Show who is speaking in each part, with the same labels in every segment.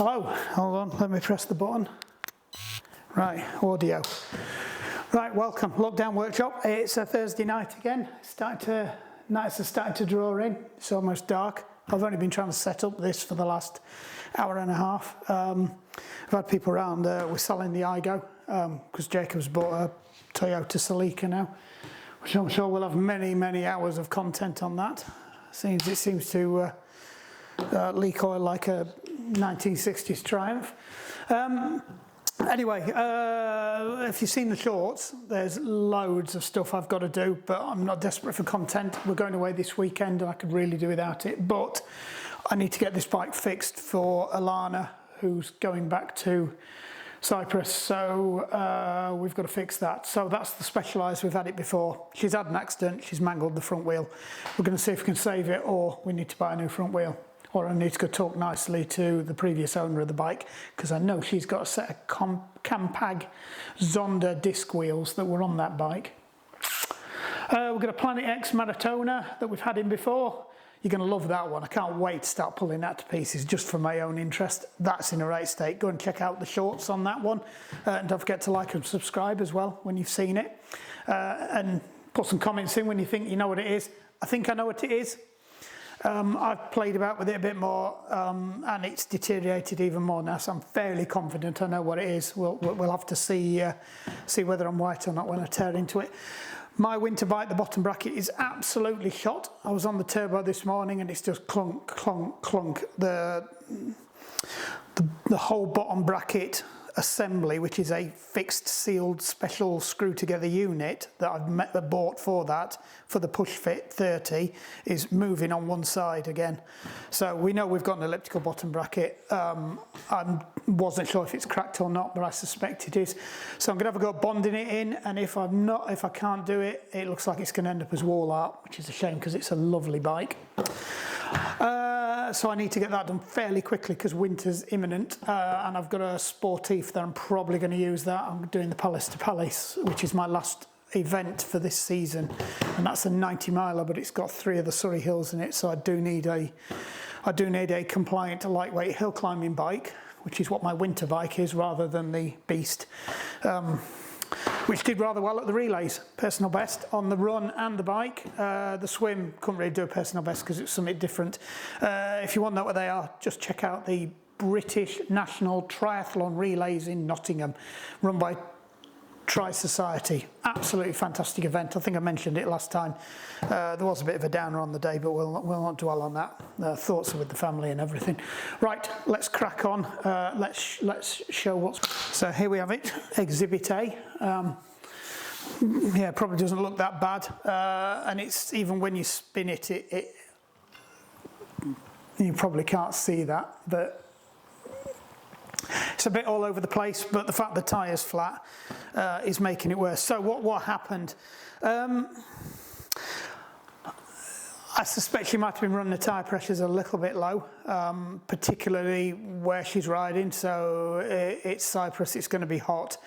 Speaker 1: Hello, hold on, let me press the button. Right, audio. Right, welcome, Lockdown Workshop. It's a Thursday night again. Nights are starting to draw in. It's almost dark. I've only been trying to set up this for the last hour and a half. I've had people around, we're selling the Igo, because Jacob's bought a Toyota Celica now, which I'm sure we'll have many hours of content on that. It seems to leak oil like a 1960s Triumph. Anyway, if you've seen the shorts, there's loads of stuff I've got to do, but I'm not desperate for content. We're going away this weekend and I could really do without it, but I need to get this bike fixed for Alana, who's going back to Cyprus, so we've got to fix that. So that's the Specialized. We've had it before. She's had an accident, she's mangled the front wheel. We're going to see if we can save it, or we need to buy a new front wheel. Or I need to go talk nicely to the previous owner of the bike, because I know she's got a set of Campag Zonda disc wheels that were on that bike. We've got a Planet X Maratona that we've had in before. You're going to love that one. I can't wait to start pulling that to pieces just for my own interest. That's in a right state. Go and check out the shorts on that one. And don't forget to like and subscribe as well when you've seen it. And put some comments in when you think you know what it is. I think I know what it is. I've played about with it a bit more, and it's deteriorated even more now, so I'm fairly confident I know what it is. We'll have to see whether I'm right or not when I tear into it. My winter bike, the bottom bracket, is absolutely shot. I was on the turbo this morning and it's just clunk, clunk, clunk. The whole bottom bracket assembly, which is a fixed sealed special screw together unit that I've bought for that, for the Push Fit 30, is moving on one side again. So we know we've got an elliptical bottom bracket. I wasn't sure if it's cracked or not, but I suspect it is. So I'm gonna have a go at bonding it in, and if I can't do it, it looks like it's gonna end up as wall art, which is a shame because it's a lovely bike. So I need to get that done fairly quickly because winter's imminent, and I've got a Sportif that I'm probably going to use that. I'm doing the Palace to Palace, which is my last event for this season, and that's a 90 miler, but it's got 3 of the Surrey hills in it, so I do need a compliant lightweight hill climbing bike, which is what my winter bike is rather than the Beast. Which did rather well at the relays, personal best on the run and the bike. The swim couldn't really do a personal best because it's something different. If you want to know what they are, just check out the British National Triathlon Relays in Nottingham, run by Tri Society. Absolutely fantastic event. I think I mentioned it last time. There was a bit of a downer on the day, but we'll not dwell on that. Thoughts are with the family and everything. Right, let's crack on. Let's show what's. So here we have it, Exhibit A. Yeah, probably doesn't look that bad, and it's even when you spin it, you probably can't see that, but it's a bit all over the place. But the fact the tyre's flat is making it worse. So what happened? I suspect she might have been running the tyre pressures a little bit low, particularly where she's riding. So it's Cyprus, it's going to be hot.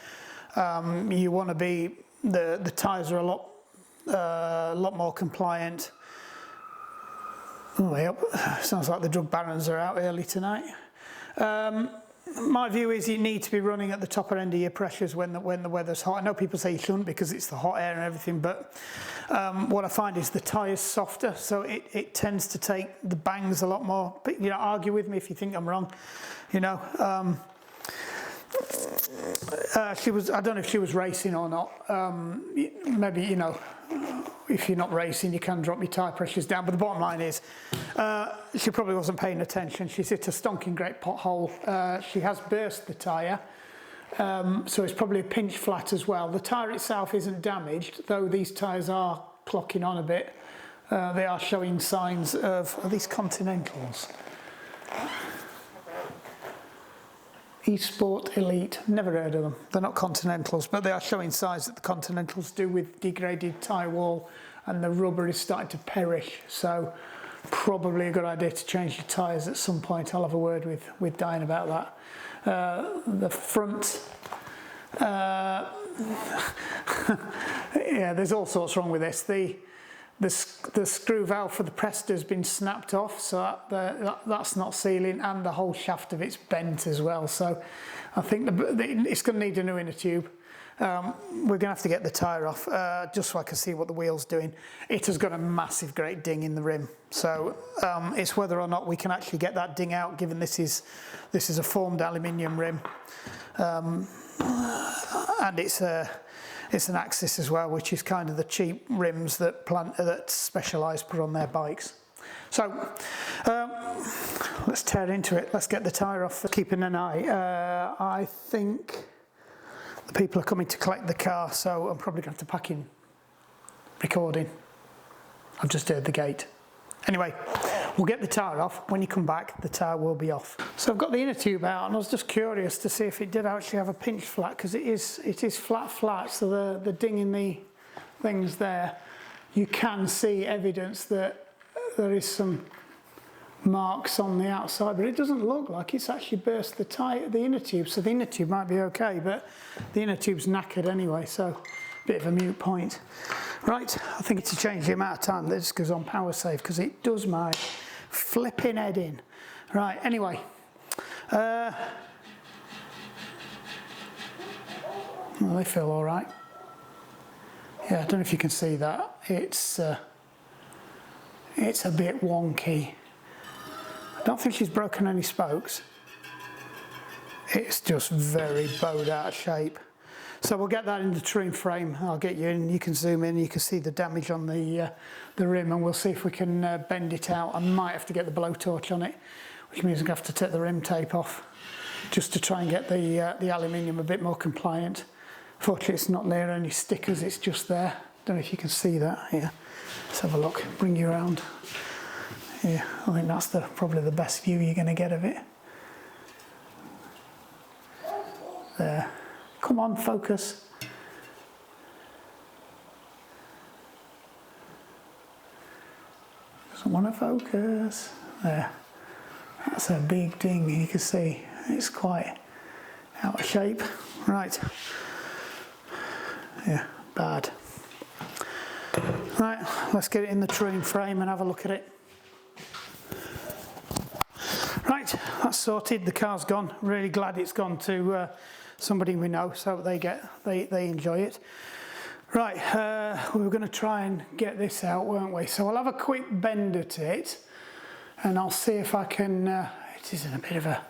Speaker 1: You want to be, the tyres are a lot more compliant. Way up. Sounds like the drug barons are out early tonight. My view is you need to be running at the topper end of your pressures when the weather's hot. I know people say you shouldn't because it's the hot air and everything, but what I find is the tyre's softer, so it tends to take the bangs a lot more. But you know, argue with me if you think I'm wrong. You know, I don't know if she was racing or not. Maybe, you know, if you're not racing, you can drop your tyre pressures down. But the bottom line is, she probably wasn't paying attention. She's hit a stonking great pothole. She has burst the tyre, so it's probably a pinch flat as well. The tyre itself isn't damaged, though these tyres are clocking on a bit. They are showing signs of, are these Continentals? Esport Elite, never heard of them. They're not Continentals, but they are showing signs that the Continentals do with degraded tyre wall, and the rubber is starting to perish. So probably a good idea to change your tyres at some point. I'll have a word with Diane about that. The front, yeah, there's all sorts wrong with this. the screw valve for the Presta has been snapped off, so that's not sealing, and the whole shaft of it's bent as well. So I think it's going to need a new inner tube. We're going to have to get the tyre off just so I can see what the wheel's doing. It has got a massive great ding in the rim, so it's whether or not we can actually get that ding out, given this is a formed aluminium rim, and it's an Axis as well, which is kind of the cheap rims that Specialized put on their bikes. So let's tear into it. Let's get the tyre off. Keeping an eye. I think the people are coming to collect the car, so I'm probably going to have to pack in recording. I've just heard the gate. Anyway, we'll get the tyre off. When you come back, the tyre will be off. So I've got the inner tube out, and I was just curious to see if it did actually have a pinch flat, because it is flat, so the ding in the things there, you can see evidence that there is some marks on the outside, but it doesn't look like it's actually burst the inner tube, so the inner tube might be okay, but the inner tube's knackered anyway, so a bit of a moot point. Right, I think it's to change the amount of time that this goes on power save, because it does my flipping head in. Right, anyway, well, they feel all right. Yeah, I don't know if you can see that. It's a bit wonky. I don't think she's broken any spokes. It's just very bowed out of shape. So we'll get that in the touring frame. I'll get you in, you can zoom in, you can see the damage on the rim, and we'll see if we can bend it out. I might have to get the blowtorch on it, which means I'm going to have to take the rim tape off just to try and get the aluminium a bit more compliant. Fortunately, it's not near any stickers, it's just there. Don't know if you can see that here. Let's have a look, bring you around. Yeah, I think that's probably the best view you're going to get of it. There. Come on, focus. Doesn't want to focus. There. That's a big ding, you can see. It's quite out of shape. Right. Yeah, bad. Right, let's get it in the touring frame and have a look at it. Right, that's sorted. The car's gone. Really glad it's gone to somebody we know, so they enjoy it. Right, we were going to try and get this out, weren't we? So I'll have a quick bend at it, and I'll see if I can. It is in a bit of a.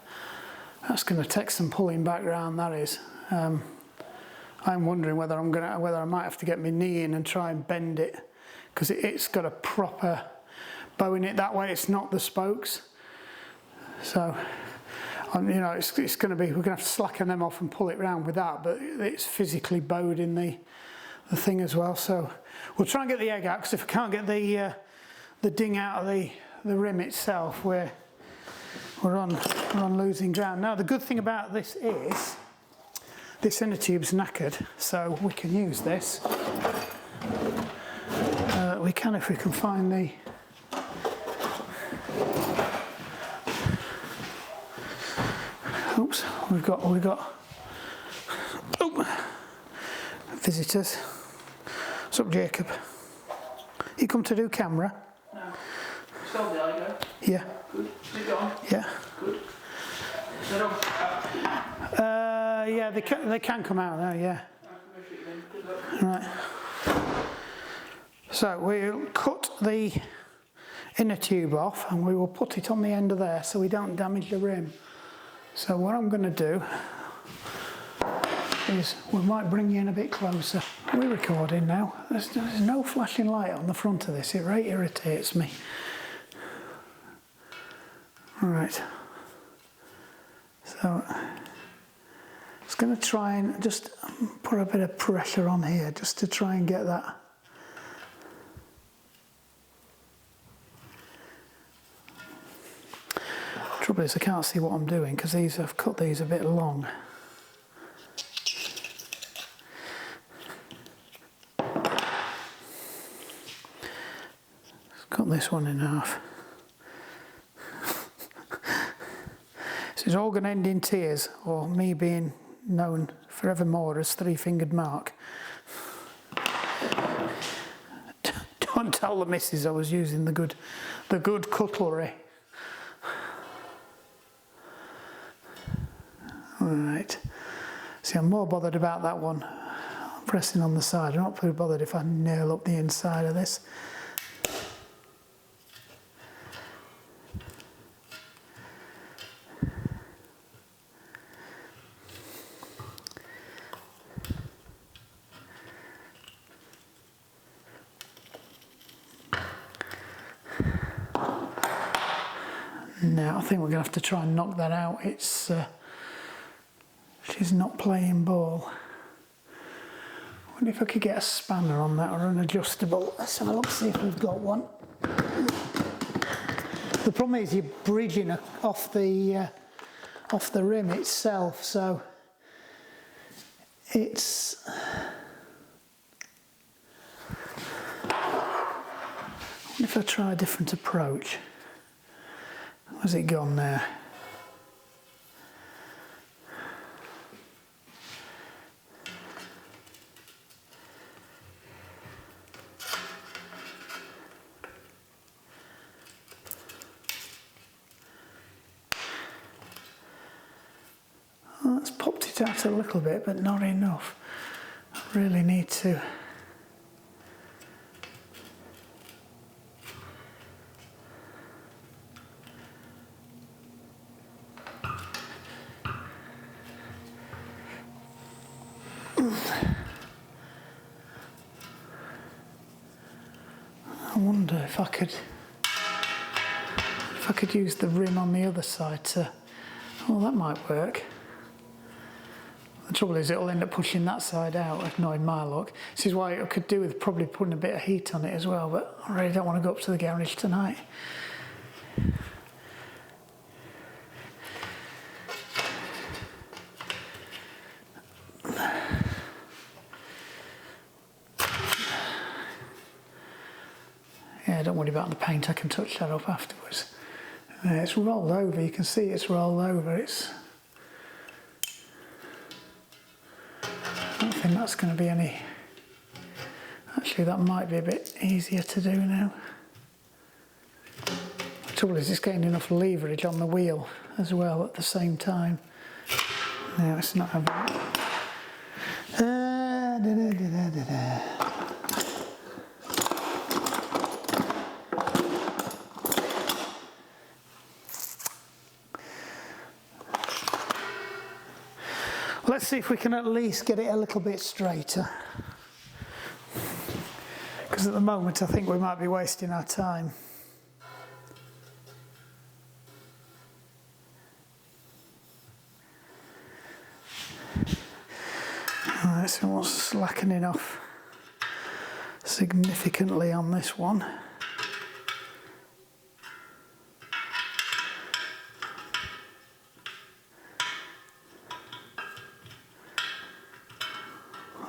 Speaker 1: That's going to take some pulling back round. That is. I'm wondering whether I might have to get my knee in and try and bend it, because it's got a proper bow in it. That way, it's not the spokes. So, you know, it's going to be, we're going to have to slacken them off and pull it round with that, but it's physically bowed in the thing as well. So we'll try and get the egg out, because if I can't get the ding out of the rim itself, we're on losing ground. Now the good thing about this is this inner tube's knackered, so we can use this. We can, if we can find the. Oops, we've got visitors. What's up, Jacob? You come to do camera?
Speaker 2: No. Still there, you go.
Speaker 1: Yeah.
Speaker 2: Good. Is it gone?
Speaker 1: Yeah.
Speaker 2: Good. They don't
Speaker 1: yeah, they can come out now, yeah. Right. So we'll cut the inner tube off, and we will put it on the end of there so we don't damage the rim. So what I'm going to do is we might bring you in a bit closer. We're recording now. There's no flashing light on the front of this. It really irritates me. All right. So it's going to try and just put a bit of pressure on here just to try and get that. Trouble is I can't see what I'm doing because I've cut these a bit long. Cut this one in half. This is all going to end in tears, or me being known forevermore as Three-Fingered Mark. Couldn't tell the missus I was using the good cutlery. Right. See, I'm more bothered about that one pressing on the side. I'm not pretty bothered if I nail up the inside of this. Now I think we're going to have to try and knock that out. It's she's not playing ball. I wonder if I could get a spanner on that or an adjustable. Let's have a look, see if we've got one. The problem is you're bridging off the rim itself, so it's if I try a different approach. Where's it gone there? Well, that's popped it out a little bit, but not enough. I really need to. I wonder if I could use the rim on the other side to. Oh, that might work. The trouble is it'll end up pushing that side out, ignoring my luck. This is why I could do with probably putting a bit of heat on it as well, but I really don't want to go up to the garage tonight. Yeah, don't worry about the paint, I can touch that up afterwards. It's rolled over, you can see it's rolled over. I don't think that's going to be any. Actually, that might be a bit easier to do now. The trouble is, it's getting enough leverage on the wheel as well at the same time. No, it's not having it. Let's see if we can at least get it a little bit straighter. Because at the moment I think we might be wasting our time. Alright, so what's slackening off significantly on this one?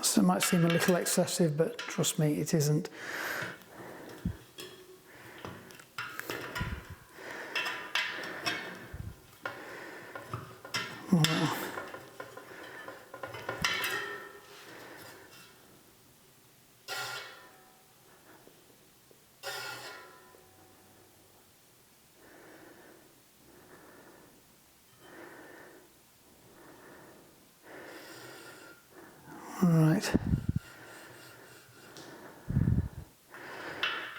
Speaker 1: So it might seem a little excessive, but trust me, it isn't. Oh. Right.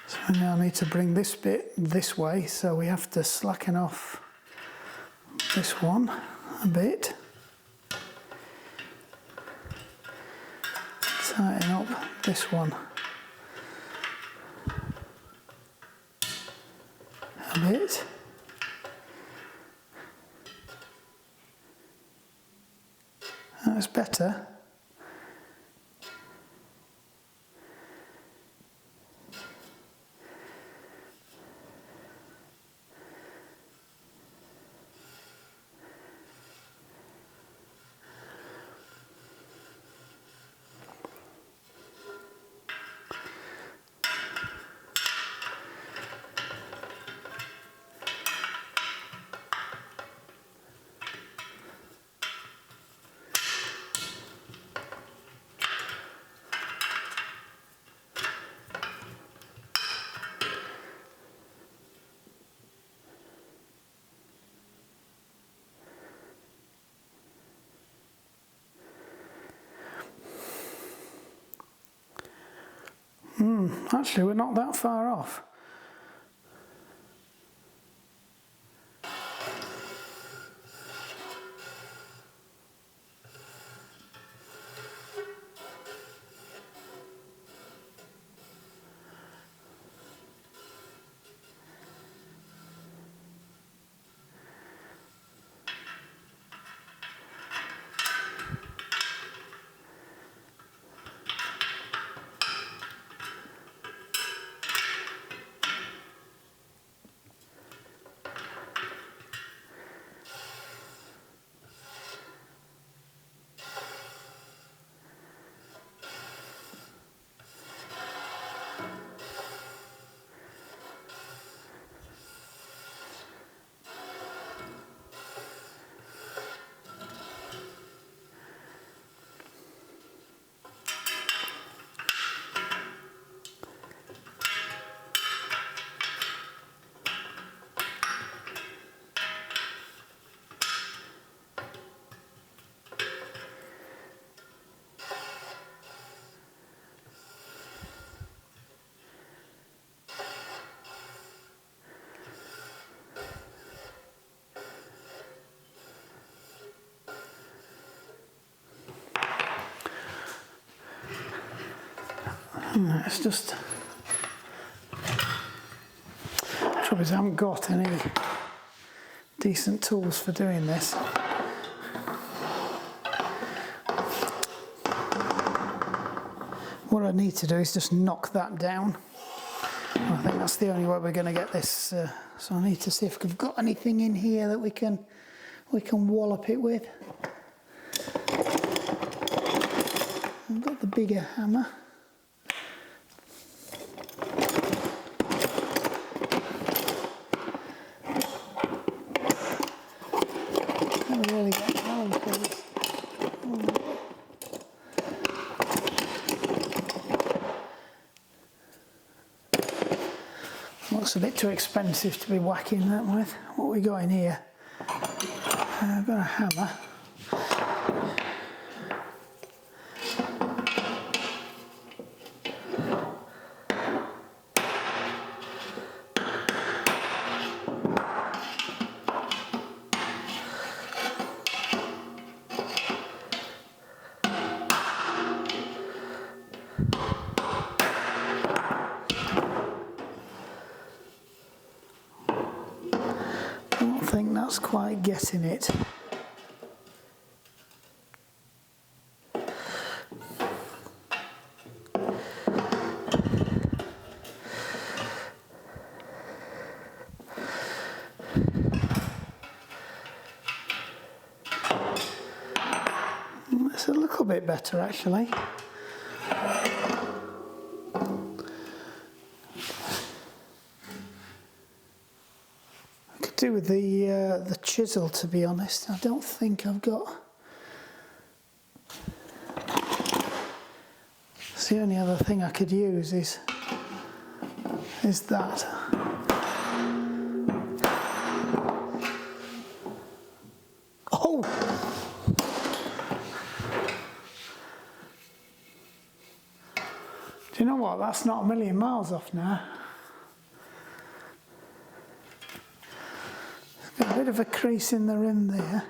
Speaker 1: So we now need to bring this bit this way, so we have to slacken off this one a bit. Tighten up this one a bit. That's better. Actually, we're not that far off. It's just, trouble is I haven't got any decent tools for doing this. What I need to do is just knock that down. I think that's the only way we're going to get this. So I need to see if we've got anything in here that we can wallop it with. I've got the bigger hammer. Really get going for this. Looks a bit too expensive to be whacking that with. What we got in here? I've got a hammer. I think that's quite getting it. It's a little bit better actually. Do with the chisel, to be honest. I don't think I've got. It's the only other thing I could use is that. Oh! Do you know what? That's not a million miles off now. A bit of a crease in the rim there.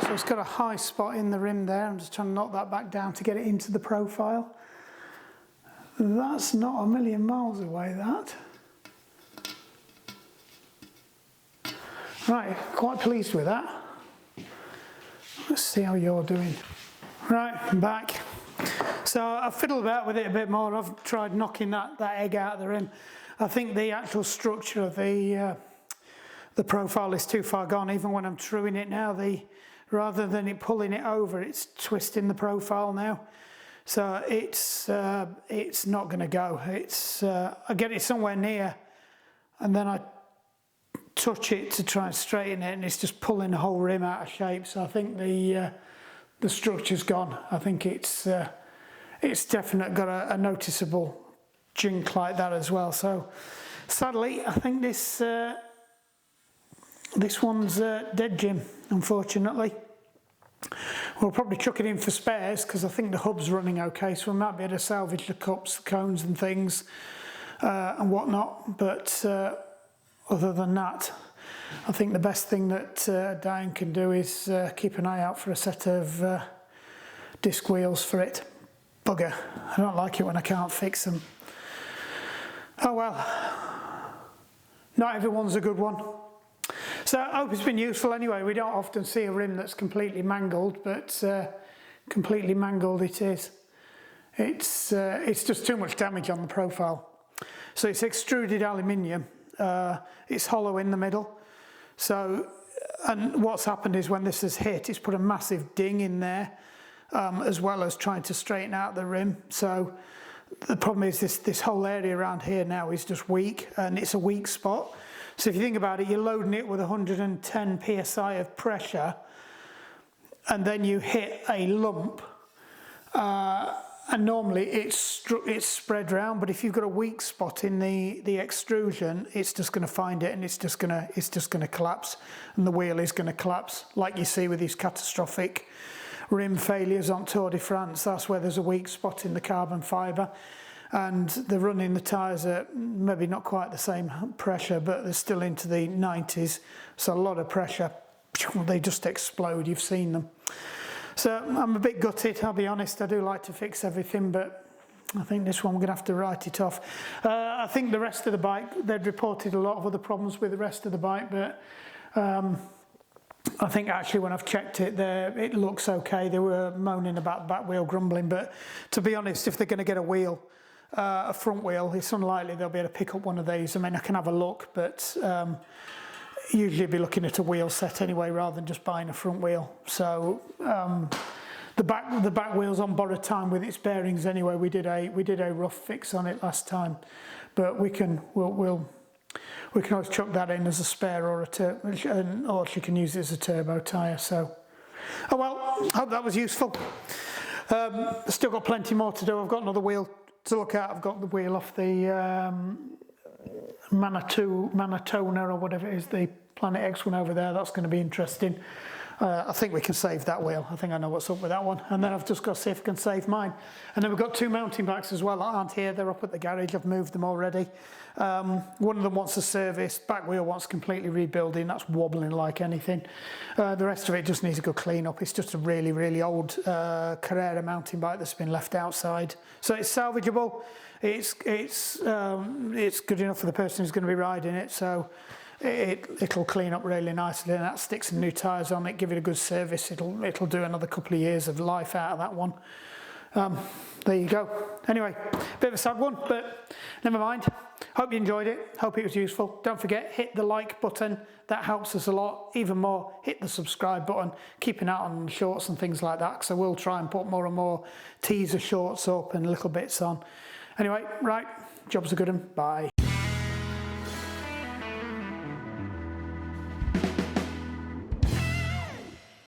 Speaker 1: So it's got a high spot in the rim there. I'm just trying to knock that back down to get it into the profile. That's not a million miles away, that. Right, quite pleased with that. Let's see how you're doing. Right, I'm back. So I've fiddled about with it a bit more. I've tried knocking that egg out of the rim. I think the actual structure of the profile is too far gone. Even when I'm truing it now, rather than it pulling it over, it's twisting the profile now. So it's not going to go. I get it somewhere near, and then I touch it to try and straighten it, and it's just pulling the whole rim out of shape. So I think the structure's gone. I think it's definitely got a noticeable jink like that as well. So Sadly, I think this one's dead, Jim, unfortunately. We'll probably chuck it in for spares because I think the hub's running okay, so we might be able to salvage the cups, the cones and things and whatnot, but other than that, I think the best thing that Diane can do is keep an eye out for a set of disc wheels for it. Bugger, I don't like it when I can't fix them. Oh well, not everyone's a good one. So I hope it's been useful anyway. We don't often see a rim that's completely mangled, but completely mangled it is. It's just too much damage on the profile. So it's extruded aluminium. It's hollow in the middle. So, and what's happened is when this has hit, it's put a massive ding in there, as well as trying to straighten out the rim. So the problem is this whole area around here now is just weak, and it's a weak spot. So if you think about it, you're loading it with 110 psi of pressure, and then you hit a lump, and normally it's spread around. But if you've got a weak spot in the extrusion, it's just going to find it, and it's just going to collapse, and the wheel is going to collapse, like you see with these catastrophic rim failures on Tour de France. That's where there's a weak spot in the carbon fibre. And they're running the tyres at maybe not quite the same pressure, but they're still into the 90s. So a lot of pressure, they just explode. You've seen them. So I'm a bit gutted, I'll be honest. I do like to fix everything, but I think this one we're going to have to write it off. I think the rest of the bike, they'd reported a lot of other problems with the rest of the bike, but I think actually when I've checked it, it looks okay. They were moaning about the back wheel grumbling, but to be honest, if they're going to get a front wheel, it's unlikely they'll be able to pick up one of these. I mean, I can have a look, but usually be looking at a wheel set anyway rather than just buying a front wheel. So the back wheel's on borrowed time with its bearings anyway. We did a rough fix on it last time, but we can always chuck that in as a spare, or she can use it as a turbo tyre. So, oh well, hope that was useful. Still got plenty more to do. I've got another wheel to look at. I've got the wheel off the Manitona or whatever it is, the Planet X one over there. That's going to be interesting. I think we can save that wheel. I think I know what's up with that one. And then I've just got to see if I can save mine. And then we've got two mountain bikes as well that aren't here. They're up at the garage. I've moved them already. One of them wants a service. Back wheel wants completely rebuilding. That's wobbling like anything. The rest of it just needs a good clean up. It's just a really, really old Carrera mountain bike that's been left outside. So it's salvageable. It's good enough for the person who's going to be riding it. So it'll clean up really nicely, and that sticks some new tyres on it, give it a good service. It'll do another couple of years of life out of that one. There you go. Anyway, bit of a sad one, but never mind. Hope you enjoyed it. Hope it was useful. Don't forget, hit the like button. That helps us a lot. Even more, hit the subscribe button. Keep an eye on shorts and things like that, because I will try and put more and more teaser shorts up and little bits on. Anyway, right, job's a good one. Bye.